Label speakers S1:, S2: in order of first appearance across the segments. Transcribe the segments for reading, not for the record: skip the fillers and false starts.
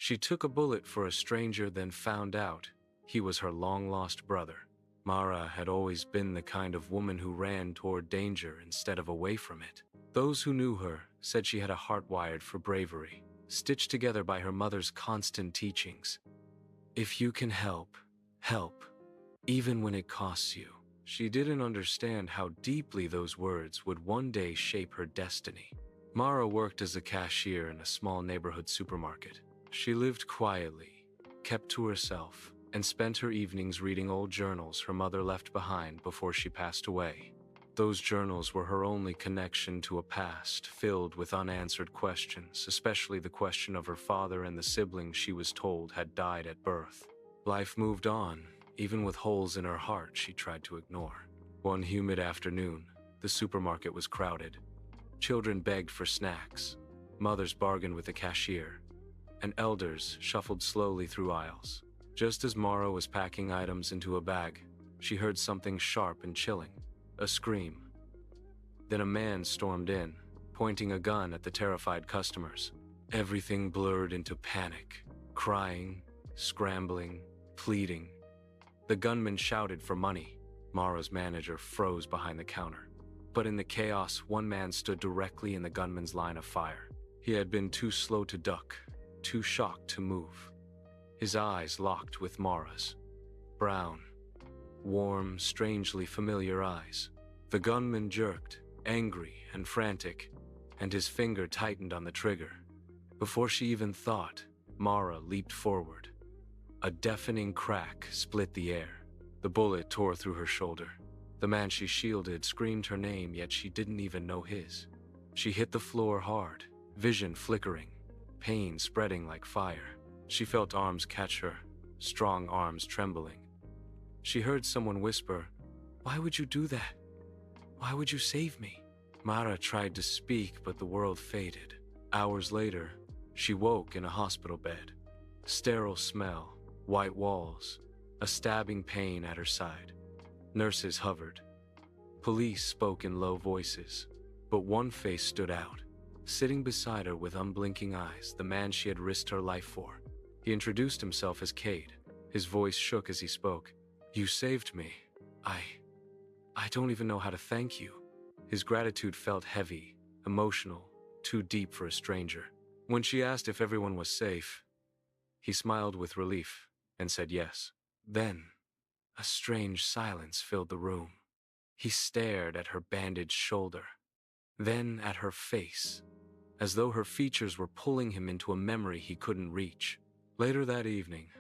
S1: She took a bullet for a stranger, then found out he was her long-lost brother. Mara had always been the kind of woman who ran toward danger instead of away from it. Those who knew her said she had a heart wired for bravery, stitched together by her mother's constant teachings. If you can help, help, even when it costs you. She didn't understand how deeply those words would one day shape her destiny. Mara worked as a cashier in a small neighborhood supermarket. She lived quietly, kept to herself, and spent her evenings reading old journals her mother left behind before she passed away. Those journals were her only connection to a past filled with unanswered questions, especially the question of her father and the siblings she was told had died at birth. Life moved on, even with holes in her heart she tried to ignore. One humid afternoon, the supermarket was crowded. Children begged for snacks, mothers bargained with the cashier, and elders shuffled slowly through aisles. Just as Mara was packing items into a bag, she heard something sharp and chilling, a scream. Then a man stormed in, pointing a gun at the terrified customers. Everything blurred into panic, crying, scrambling, pleading. The gunman shouted for money. Mara's manager froze behind the counter. But in the chaos, one man stood directly in the gunman's line of fire. He had been too slow to duck, too shocked to move. His eyes locked with Mara's. Brown, warm, strangely familiar eyes. The gunman jerked, angry and frantic, and his finger tightened on the trigger. Before she even thought, Mara leaped forward. A deafening crack split the air. The bullet tore through her shoulder. The man she shielded screamed her name, yet she didn't even know his. She hit the floor hard, vision flickering, pain spreading like fire. She felt arms catch her, strong arms trembling. She heard someone whisper, "Why would you do that? Why would you save me?" Mara tried to speak, but the world faded. Hours later, she woke in a hospital bed. Sterile smell, white walls, a stabbing pain at her side. Nurses hovered. Police spoke in low voices, but one face stood out. Sitting beside her with unblinking eyes, the man she had risked her life for. He introduced himself as Cade. His voice shook as he spoke. "You saved me. I don't even know how to thank you." His gratitude felt heavy, emotional, too deep for a stranger. When she asked if everyone was safe, he smiled with relief and said yes. Then, a strange silence filled the room. He stared at her bandaged shoulder, then at her face, as though her features were pulling him into a memory he couldn't reach. Later that evening,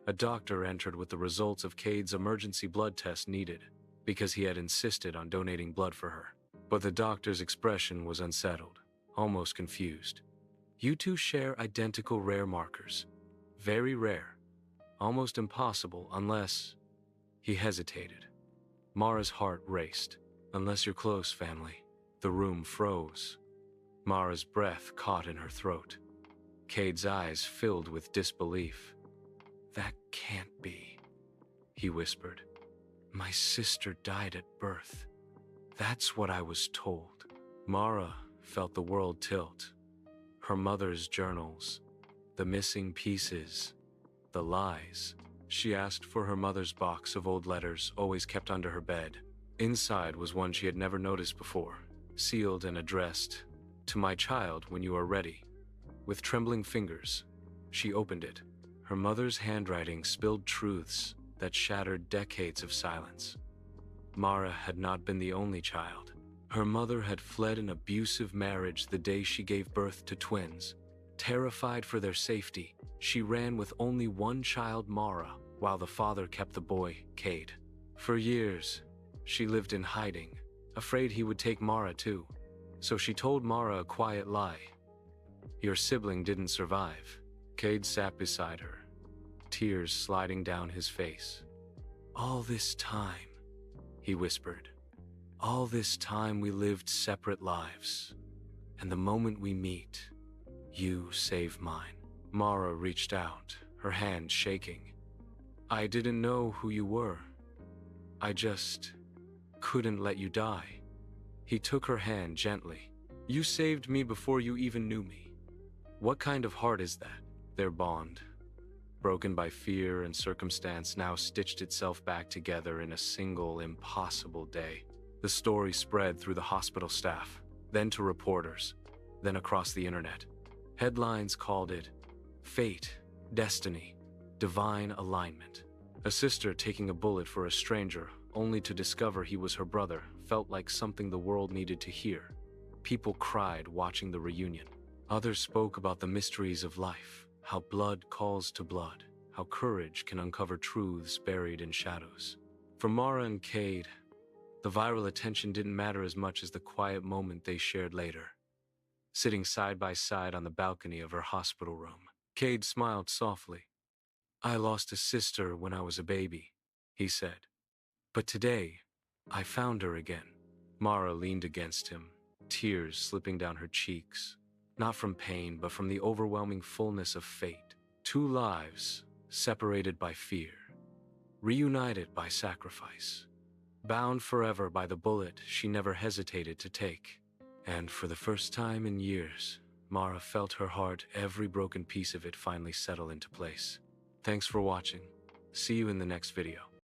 S1: a doctor entered with the results of Cade's emergency blood test needed, because he had insisted on donating blood for her. But the doctor's expression was unsettled, almost confused. "You two share identical rare markers. Very rare. Almost impossible unless..." He hesitated. Mara's heart raced. "Unless you're close, family." The room froze. Mara's breath caught in her throat. Cade's eyes filled with disbelief. "That can't be," he whispered. "My sister died at birth. That's what I was told." Mara felt the world tilt. Her mother's journals, the missing pieces, the lies. She asked for her mother's box of old letters, always kept under her bed. Inside was one she had never noticed before, sealed and addressed, "To my child when you are ready." With trembling fingers, she opened it. Her mother's handwriting spilled truths that shattered decades of silence. Mara had not been the only child. Her mother had fled an abusive marriage the day she gave birth to twins. Terrified for their safety, she ran with only one child, Mara, while the father kept the boy, Cade. For years, she lived in hiding, afraid he would take Mara too. So she told Mara a quiet lie. "Your sibling didn't survive." Cade sat beside her, tears sliding down his face. "All this time," he whispered, "all this time we lived separate lives. And the moment we meet, you save mine." Mara reached out, her hand shaking. "I didn't know who you were. I just couldn't let you die." He took her hand gently. "You saved me before you even knew me. What kind of heart is that? Their bond, broken by fear and circumstance, now stitched itself back together in a single, impossible day. The story spread through the hospital staff, then to reporters, then across the internet. Headlines called it fate, destiny, divine alignment. A sister taking a bullet for a stranger, only to discover he was her brother, felt like something the world needed to hear. People cried watching the reunion. Others spoke about the mysteries of life, how blood calls to blood, how courage can uncover truths buried in shadows. For Mara and Cade, the viral attention didn't matter as much as the quiet moment they shared later. Sitting side by side on the balcony of her hospital room, Cade smiled softly. "I lost a sister when I was a baby," he said. "But today, I found her again." Mara leaned against him, tears slipping down her cheeks, not from pain, but from the overwhelming fullness of fate. Two lives, separated by fear, reunited by sacrifice, bound forever by the bullet she never hesitated to take. And for the first time in years, Mara felt her heart, every broken piece of it, finally settle into place. Thanks for watching. See you in the next video.